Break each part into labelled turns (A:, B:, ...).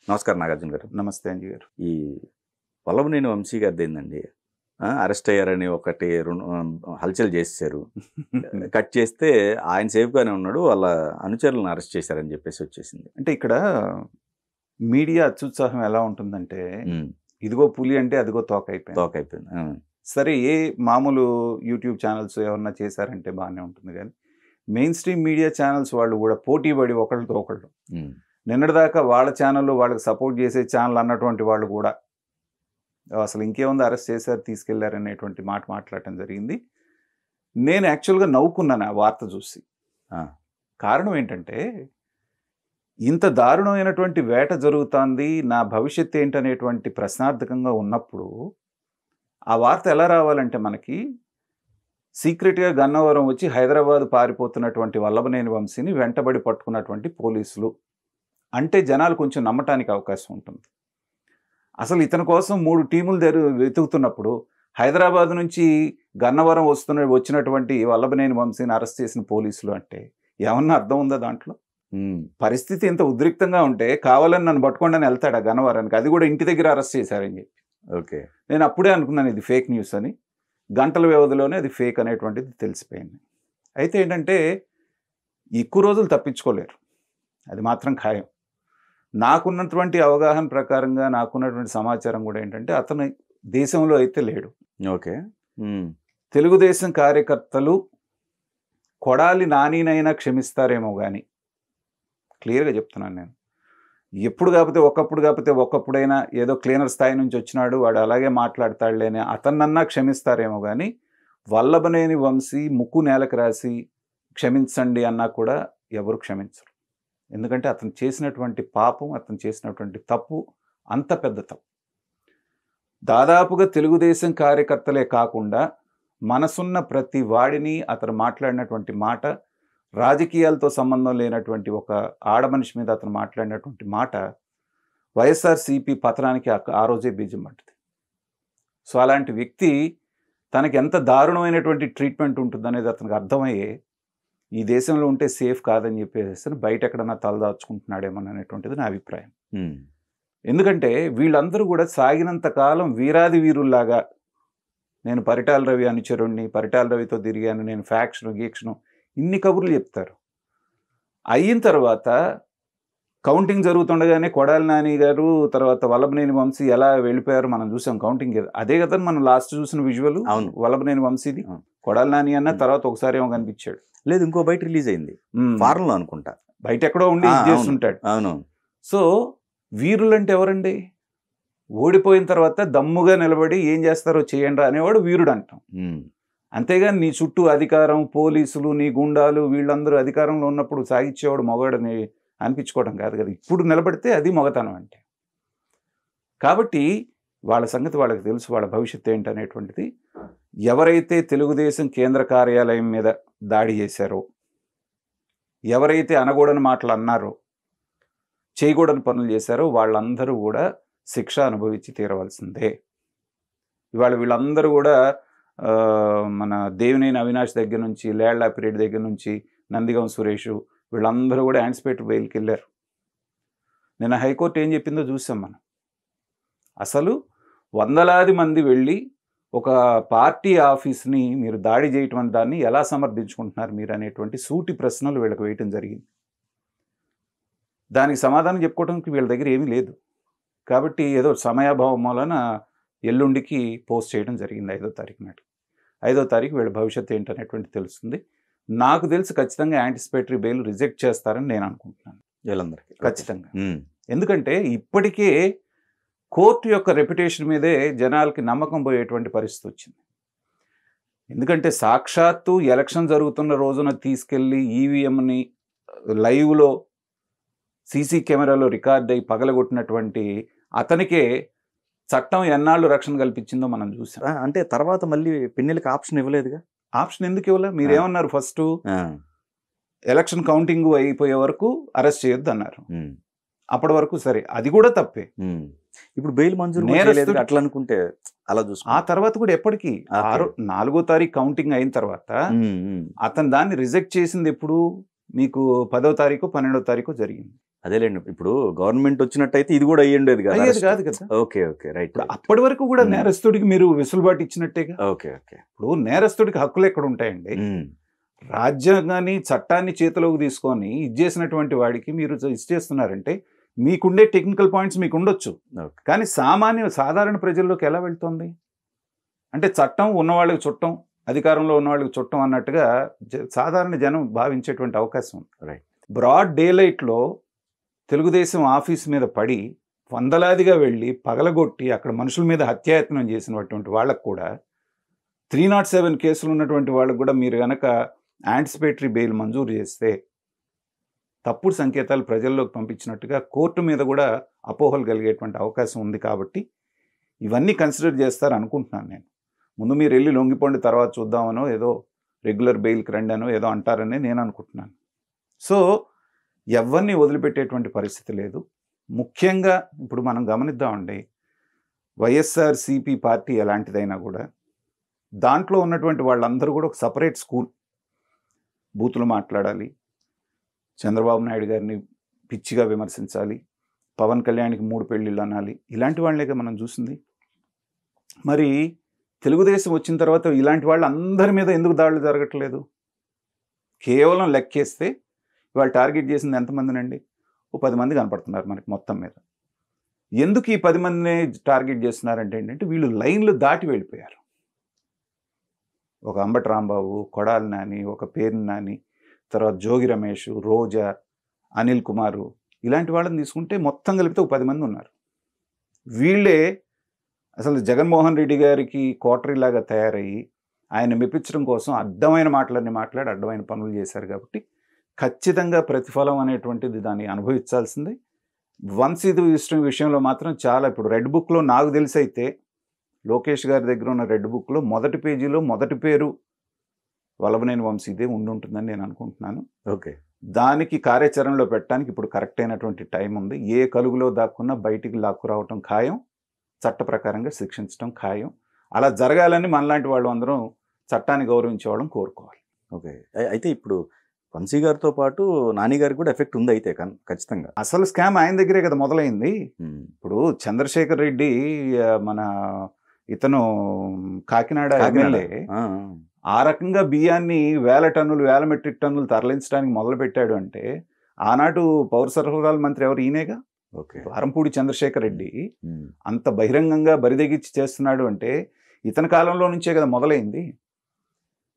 A: నమస్కారం నాగార్జున గారు.
B: నమస్తే అంజీ గారు.
A: ఈ వల్లభనేని వంశీ గారిది ఏందండి, అరెస్ట్ అయ్యారని ఒకటి హల్చల్ చేసేసారు. కట్ చేస్తే ఆయన సేఫ్గానే ఉన్నాడు, వాళ్ళ అనుచరులను అరెస్ట్ చేశారని చెప్పేసి వచ్చేసింది.
B: అంటే ఇక్కడ మీడియా అత్యుత్సాహం ఎలా ఉంటుందంటే, ఇదిగో పులి అంటే అదిగో
A: తోకైపోయింది.
B: సరే, ఏ మామూలు యూట్యూబ్ ఛానల్స్ ఎవరన్నా చేశారంటే బాగానే ఉంటుంది, కానీ మెయిన్ స్ట్రీమ్ మీడియా ఛానల్స్ వాళ్ళు కూడా పోటీ పడి ఒకళ్ళతో ఒకళ్ళు నిన్నటిదాకా వాళ్ళ ఛానల్లో వాళ్ళకి సపోర్ట్ చేసే ఛానల్ అన్నటువంటి వాళ్ళు కూడా అసలు ఇంకేముంది అరెస్ట్ చేశారు తీసుకెళ్లారు అనేటువంటి మాట మాట్లాడటం జరిగింది. నేను యాక్చువల్గా నవ్వుకున్నాను ఆ వార్త చూసి. కారణం ఏంటంటే, ఇంత దారుణమైనటువంటి వేట జరుగుతుంది, నా భవిష్యత్తు ఏంటనేటువంటి ప్రశ్నార్థకంగా ఉన్నప్పుడు ఆ వార్త ఎలా రావాలంటే, మనకి సీక్రెట్గా గన్నవరం వచ్చి హైదరాబాద్ పారిపోతున్నటువంటి వల్లభనేని వంశీని వెంటబడి పట్టుకున్నటువంటి పోలీసులు అంటే జనాలు కొంచెం నమ్మటానికి అవకాశం ఉంటుంది. అసలు ఇతని కోసం 3 టీములు వెతుకుతున్నప్పుడు హైదరాబాద్ నుంచి గన్నవరం వచ్చినటువంటి వల్లభనేని వంశీని అరెస్ట్ చేసిన పోలీసులు అంటే ఏమన్నా అర్థం ఉందా దాంట్లో? పరిస్థితి ఇంత ఉద్రిక్తంగా ఉంటే కావాలని నన్ను పట్టుకోండి అని వెళ్తాడా గన్నవరానికి? అది కూడా ఇంటి దగ్గర అరెస్ట్ చేశారని చెప్పి.
A: ఓకే,
B: నేను అప్పుడే అనుకున్నాను ఇది ఫేక్ న్యూస్ అని. గంటల వ్యవధిలోనే అది ఫేక్ అనేటువంటిది తెలిసిపోయింది. అయితే ఏంటంటే, ఎక్కువ రోజులు తప్పించుకోలేరు, అది మాత్రం ఖాయం. నాకున్నటువంటి అవగాహన ప్రకారంగా నాకున్నటువంటి సమాచారం కూడా ఏంటంటే, అతను దేశంలో అయితే లేడు.
A: ఓకే,
B: తెలుగుదేశం కార్యకర్తలు కొడాలి నానినైనా క్షమిస్తారేమో కానీ, క్లియర్గా చెప్తున్నాను నేను, ఎప్పుడు కాకపోతే ఒక్కప్పుడైనా ఏదో క్లీనర్ స్థాయి నుంచి వచ్చినాడు వాడు అలాగే మాట్లాడతాడులేని అతన్నన్నా క్షమిస్తారేమో కానీ, వల్లభనేని వంశీ ముక్కు నేలకు రాసి క్షమించండి అన్నా కూడా ఎవరు క్షమించరు. ఎందుకంటే అతను చేసినటువంటి పాపం, అతను చేసినటువంటి తప్పు అంత పెద్ద తప్పు. దాదాపుగా తెలుగుదేశం కార్యకర్తలే కాకుండా మనసున్న ప్రతి వాడిని అతను మాట్లాడినటువంటి మాట, రాజకీయాలతో సంబంధం లేనటువంటి ఒక ఆడమనిషి మీద అతను మాట్లాడినటువంటి మాట వైఎస్ఆర్సీపీ పతనానికి ఆ రోజే బీజం పట్టింది. సో అలాంటి వ్యక్తి తనకి ఎంత దారుణమైనటువంటి ట్రీట్మెంట్ ఉంటుందనేది అతనికి అర్థమయ్యే ఈ దేశంలో ఉంటే సేఫ్ కాదని చెప్పేసి బయట ఎక్కడన్నా తలదాచుకుంటున్నాడేమో అనేటువంటిది నా అభిప్రాయం. ఎందుకంటే వీళ్ళందరూ కూడా సాగినంత కాలం వీరాది వీరుల్లాగా, నేను పరిటాల రవి అనుచరుణ్ణి, పరిటాల రవితో తిరిగాను, నేను ఫ్యాక్షను గీక్షను, ఇన్ని కబుర్లు చెప్తారు. అయిన తర్వాత కౌంటింగ్ జరుగుతుండగానే కొడాలి నాని గారు తర్వాత వల్లభనేని వంశీ ఎలా వెళ్ళిపోయారు మనం చూసాం. కౌంటింగ్ అదే కదా మనం లాస్ట్ చూసిన విజువల్.
A: అవును,
B: వల్లభనేని వంశీది. కొడాలి నాని అన్న తర్వాత ఒకసారి ఏమో కనిపించాడు.
A: లేదు, ఇంకో బయట రిలీజ్ అయింది, ఫారెన్ లో అనుకుంటా,
B: బయట ఎక్కడో ఉండి చేస్తుంటాడు.
A: అవును.
B: సో వీరులంటే ఎవరండి? ఓడిపోయిన తర్వాత దమ్ముగా నిలబడి ఏం చేస్తారో చేయండి అనేవాడు వీరుడు అంటాం. అంతేగాని నీ చుట్టూ అధికారం, పోలీసులు, నీ గుండాలు వీళ్ళందరూ అధికారంలో ఉన్నప్పుడు సాగిచ్చేవాడు మగవాడని అనిపించుకోవడం కాదు కదా. ఇప్పుడు నిలబడితే అది మగతనం అంటే. కాబట్టి వాళ్ళ సంగతి వాళ్ళకి తెలుసు, వాళ్ళ భవిష్యత్తు ఏంటనేటువంటిది. ఎవరైతే తెలుగుదేశం కేంద్ర కార్యాలయం మీద దాడి చేశారో, ఎవరైతే అనకూడని మాటలు అన్నారో, చేయకూడని పనులు చేశారో వాళ్ళందరూ కూడా శిక్ష అనుభవించి తీరవలసిందే. ఇవాళ వీళ్ళందరూ కూడా మన దేవినేని అవినాష్ దగ్గర నుంచి, లేళ్లాపిరెడ్డి దగ్గర నుంచి, నందిగం సురేష్ వీళ్ళందరూ కూడా యాంటిసిపేటరీ బెయిల్కి వెళ్ళారు. నిన్న హైకోర్టు ఏం చెప్పిందో చూసాం మనం. అసలు వందలాది మంది వెళ్ళి ఒక పార్టీ ఆఫీస్ని మీరు దాడి చేయటం అనే దాన్ని ఎలా సమర్థించుకుంటున్నారు మీరు అనేటువంటి సూటి ప్రశ్నలు వీళ్ళకి వేయటం జరిగింది. దానికి సమాధానం చెప్పుకోవడానికి వీళ్ళ దగ్గర ఏమీ లేదు. కాబట్టి ఏదో సమయాభావం వలన ఎల్లుండికి పోస్ట్ చేయడం జరిగింది 5వ తారీఖు నాడు. 5వ తారీఖు వీళ్ళ భవిష్యత్తు ఏంటనేటువంటి తెలుస్తుంది. నాకు తెలిసి ఖచ్చితంగా యాంటిసిపేటరీ బెయిల్ రిజెక్ట్ చేస్తారని నేను అనుకుంటున్నాను వీళ్ళందరికీ ఖచ్చితంగా. ఎందుకంటే ఇప్పటికే కోర్టు యొక్క రెప్యుటేషన్ మీదే జనాలకి నమ్మకం పోయేటువంటి పరిస్థితి వచ్చింది. ఎందుకంటే సాక్షాత్తు ఎలక్షన్ జరుగుతున్న రోజున తీసుకెళ్ళి ఈవీఎంని లైవ్లో సీసీ కెమెరాలో రికార్డ్ అయ్యి పగలగొట్టినటువంటి అతనికే చట్టం ఎన్నాళ్ళు రక్షణ కల్పించిందో మనం చూసాం.
A: అంటే తర్వాత మళ్ళీ పిన్నెలకి ఆప్షన్ ఇవ్వలేదుగా.
B: ఆప్షన్ ఎందుకు ఇవ్వలే? మీరేమన్నారు? ఫస్ట్ ఎలక్షన్ కౌంటింగ్ అయిపోయే వరకు అరెస్ట్ చేయొద్దు అన్నారు. అప్పటి వరకు సరే, అది కూడా తప్పే.
A: ఇప్పుడు బెయిల్ మంజూరు అట్లా అనుకుంటే అలా చూసుకో.
B: ఆ తర్వాత కూడా ఎప్పటికీ 4వ తారీఖు కౌంటింగ్ అయిన తర్వాత అతను దాన్ని రిజెక్ట్ చేసింది ఎప్పుడు? మీకు 10వ తారీఖు 12వ తారీఖు జరిగింది.
A: అదేలేండి, ఇప్పుడు గవర్నమెంట్ వచ్చినట్టయితే ఇది కూడా అయ్యేది కదా.
B: అయ్యేది కాదు కదా.
A: Okay okay right.
B: ఇప్పుడు అప్పటి వరకు కూడా నేరస్తుడికి మీరు వెసులుబాటు ఇచ్చినట్టేగా.
A: Okay okay.
B: ఇప్పుడు నేరస్తుడికి హక్కులు ఎక్కడ ఉంటాయండి? రాజ్యాంగాన్ని చట్టాన్ని చేతిలోకి తీసుకొని ఇచ్చేసినటువంటి వాడికి మీరు ఇచ్చేస్తున్నారంటే మీకుండే టెక్నికల్ పాయింట్స్ మీకు ఉండొచ్చు, కానీ సాధారణ ప్రజల్లోకి ఎలా వెళ్తుంది అంటే చట్టం ఉన్నవాళ్ళకి చుట్టం, అధికారంలో ఉన్నవాళ్ళకి చుట్టం అన్నట్టుగా సాధారణ జనం భావించేటువంటి అవకాశం ఉంది.
A: రైట్.
B: బ్రాడ్ డే లైట్లో తెలుగుదేశం ఆఫీస్ మీద పడి వందలాదిగా వెళ్ళి పగలగొట్టి అక్కడ మనుషుల మీద హత్యాయత్నం చేసినటువంటి వాళ్ళకు కూడా 307 కేసులు ఉన్నటువంటి వాళ్ళకు కూడా మీరు కనుక యాంటిసిపేటరీ బెయిల్ మంజూరు చేస్తే తప్పుడు సంకేతాలు ప్రజల్లోకి పంపించినట్టుగా కోర్టు మీద కూడా అపోహలు కలిగేటువంటి అవకాశం ఉంది. కాబట్టి ఇవన్నీ కన్సిడర్ చేస్తారు అనుకుంటున్నాను నేను. ముందు మీరు వెళ్ళి లొంగిపోండి తర్వాత చూద్దామనో ఏదో రెగ్యులర్ బెయిల్కి రండి అనో ఏదో అంటారని నేను అనుకుంటున్నాను. సో ఎవరిని వదిలిపెట్టేటువంటి పరిస్థితి లేదు. ముఖ్యంగా ఇప్పుడు మనం గమనిద్దామండి, వైఎస్ఆర్సీపీ పార్టీ ఎలాంటిదైనా కూడా దాంట్లో ఉన్నటువంటి వాళ్ళందరూ కూడా ఒక సపరేట్ స్కూల్. బూతులు మాట్లాడాలి, చంద్రబాబు నాయుడు గారిని పిచ్చిగా విమర్శించాలి, పవన్ కళ్యాణ్కి 3 పెళ్ళిళ్ళు అనాలి, ఇలాంటి వాళ్ళేగా మనం చూసింది. మరి తెలుగుదేశం వచ్చిన తర్వాత ఇలాంటి వాళ్ళు అందరి మీద ఎందుకు దాడులు జరగట్లేదు? కేవలం లెక్కేస్తే వాళ్ళు టార్గెట్ చేసింది ఎంతమందినండి? ఓ 10 మంది కనపడుతున్నారు మనకి మొత్తం మీద. ఎందుకు ఈ 10 మందిని టార్గెట్ చేస్తున్నారంటే ఏంటంటే వీళ్ళు లైన్లు దాటి వెళ్ళిపోయారు. ఒక అంబటి రాంబాబు, కొడాలి నాని, ఒక పేరు నాని, తర్వాత జోగి రమేష్, రోజా, అనిల్ కుమారు, ఇలాంటి వాళ్ళని తీసుకుంటే మొత్తం కలిపితే ఒక 10 మంది ఉన్నారు. వీళ్ళే అసలు జగన్మోహన్ రెడ్డి గారికి కోటరీలాగా తయారయ్యి ఆయన మెప్పించడం కోసం అడ్డమైన మాటలన్నీ మాట్లాడి అడ్డమైన పనులు చేశారు. కాబట్టి ఖచ్చితంగా ప్రతిఫలం అనేటువంటిది దాన్ని అనుభవించాల్సిందే. వంశీధు విషయంలో మాత్రం చాలా, ఇప్పుడు రెడ్ బుక్లో నాకు తెలిసి అయితే లోకేష్ గారి దగ్గర ఉన్న రెడ్ బుక్లో మొదటి పేజీలో మొదటి పేరు వల్లభనేని వంశీదే ఉంటుందని నేను అనుకుంటున్నాను.
A: ఓకే. దానికి
B: కార్యాచరణలో పెట్టడానికి ఇప్పుడు కరెక్ట్ అయినటువంటి టైం ఉంది. ఏ కలుగులో దాక్కున్నా బయటికి లాక్కు రావటం ఖాయం, చట్ట ప్రకారంగా శిక్షించడం ఖాయం. అలా జరగాలని మనలాంటి వాళ్ళు అందరం చట్టాన్ని గౌరవించే వాళ్ళని కోరుకోవాలి.
A: ఓకే. అయితే ఇప్పుడు వంశీ గారితో పాటు నాని గారికి కూడా ఎఫెక్ట్ ఉంది అయితే ఖచ్చితంగా.
B: అసలు స్కామ్ ఆయన దగ్గరే కదా మొదలైంది. ఇప్పుడు చంద్రశేఖర్ రెడ్డి మన ఇతను కాకినాడ ఎమ్మెల్యే ఆ రకంగా బియ్యాన్ని 1000 టన్నులు 1000 మెట్రిక్ టన్నులు తరలించడానికి మొదలుపెట్టాడు అంటే ఆనాడు పౌర సరఫరాల మంత్రి ఎవరు? ఈయనేగా. వారంపూడి చంద్రశేఖర్ రెడ్డి అంత బహిరంగంగా బరిదెగించి చేస్తున్నాడు అంటే ఇతని కాలంలో నుంచే కదా మొదలైంది.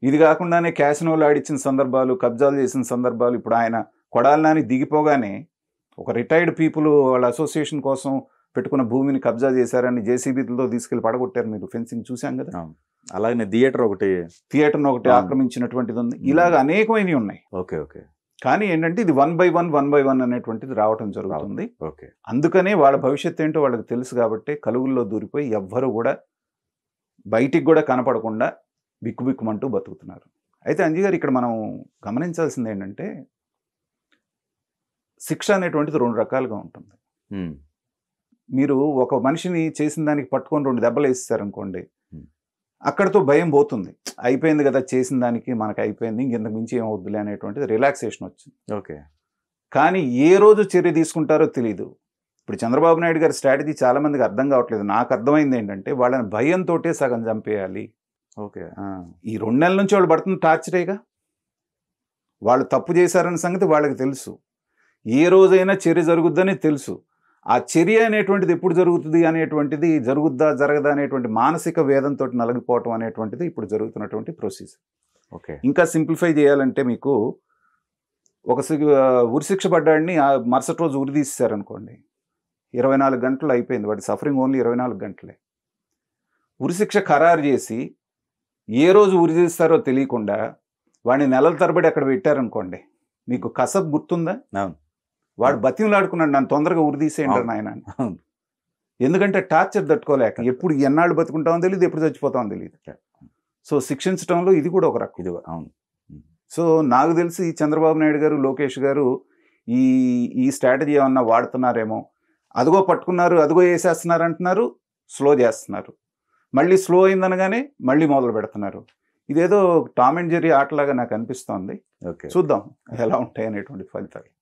B: ఇది కాకుండానే క్యాసినోలు ఆడిచ్చిన సందర్భాలు, కబ్జాలు చేసిన సందర్భాలు. ఇప్పుడు ఆయన కొడాలి నాని దిగిపోగానే ఒక రిటైర్డ్ పీపుల్ వాళ్ళ అసోసియేషన్ కోసం పెట్టుకున్న భూమిని కబ్జా చేశారని జేసీబీలతో తీసుకెళ్లి పడగొట్టారు. మీరు ఫెన్సింగ్ చూసాం కదా.
A: అలాగే థియేటర్ను ఒకటి ఆక్రమించినటువంటిది ఉంది. ఇలాగ అనేకమైనవి ఉన్నాయి. Okay okay.
B: కానీ ఏంటంటే ఇది 1 by 1 అనేటువంటిది రావటం జరుగుతుంది. అందుకనే వాళ్ళ భవిష్యత్తు ఏంటో వాళ్ళకి తెలుసు కాబట్టి కలుగుల్లో దూరిపోయి ఎవ్వరూ కూడా బయటికి కూడా కనపడకుండా బిక్కుబిక్కుమంటూ బతుకుతున్నారు. అయితే అంజీ గారు ఇక్కడ మనం గమనించాల్సింది ఏంటంటే శిక్ష అనేటువంటిది 2 రకాలుగా ఉంటుంది. మీరు ఒక మనిషిని చేసిన దానికి పట్టుకొని 2 దెబ్బలు వేసేసారనుకోండి, అక్కడితో భయం పోతుంది. అయిపోయింది కదా, చేసిన దానికి మనకు అయిపోయింది, ఇంకెంతకు మించి ఏం వద్దులే అనేటువంటిది రిలాక్సేషన్ వచ్చింది.
A: ఓకే.
B: కానీ ఏ రోజు చర్య తీసుకుంటారో తెలియదు. ఇప్పుడు చంద్రబాబు నాయుడు గారి స్ట్రాటజీ చాలా మందికి అర్థం కావట్లేదు. నాకు అర్థమైంది ఏంటంటే వాళ్ళని భయంతో సగం చంపేయాలి.
A: ఓకే.
B: ఈ 2 నెలల నుంచి వాళ్ళు పడుతున్న టార్చరేగా. వాళ్ళు తప్పు చేశారన్న సంగతి వాళ్ళకి తెలుసు. ఏ రోజైనా చర్య జరుగుద్దని తెలుసు. ఆ చర్య అనేటువంటిది ఎప్పుడు జరుగుతుంది అనేటువంటిది, జరుగుద్దా జరగదా అనేటువంటి మానసిక వేదంతో నలిగిపోవటం అనేటువంటిది ఇప్పుడు జరుగుతున్నటువంటి ప్రొసీజర్.
A: ఓకే.
B: ఇంకా సింప్లిఫై చేయాలంటే మీకు ఒక ఉరిశిక్ష పడ్డాడిని మరుసటి రోజు ఉరి తీసేశారనుకోండి, 24 గంటలు అయిపోయింది. వాడి సఫరింగ్ ఓన్లీ 24 గంటలే. ఉరిశిక్ష ఖరారు చేసి ఏ రోజు ఉరి తీస్తారో తెలియకుండా వాడిని నెలల తరబడి అక్కడ పెట్టారనుకోండి, మీకు కసబ్ గుర్తుందా? వాడు బతిమలాడుకున్నాడు, నన్ను తొందరగా ఉరి తీసేయండి నాయన. ఎందుకంటే టార్చర్ తట్టుకోలేక ఎప్పుడు ఎన్నాళ్ళు బతుకుంటామో తెలియదు, ఎప్పుడు చచ్చిపోతామో తెలియదు. సో శిక్షించడంలో ఇది కూడా ఒక రకం.
A: అవును.
B: సో నాకు తెలిసి చంద్రబాబు నాయుడు గారు, లోకేష్ గారు ఈ స్ట్రాటజీ ఏమన్నా వాడుతున్నారేమో. అదిగో పట్టుకున్నారు, అదిగో వేసేస్తున్నారు అంటున్నారు, స్లో చేస్తున్నారు. మళ్ళీ స్లో అయిందనగానే మళ్ళీ మొదలు పెడుతున్నారు. ఇదేదో టామ్ అండ్ జెర్రీ ఆటలాగా నాకు అనిపిస్తోంది. చూద్దాం. ఎలా ఉంటాయి అనేటువంటి ఫలితాలు.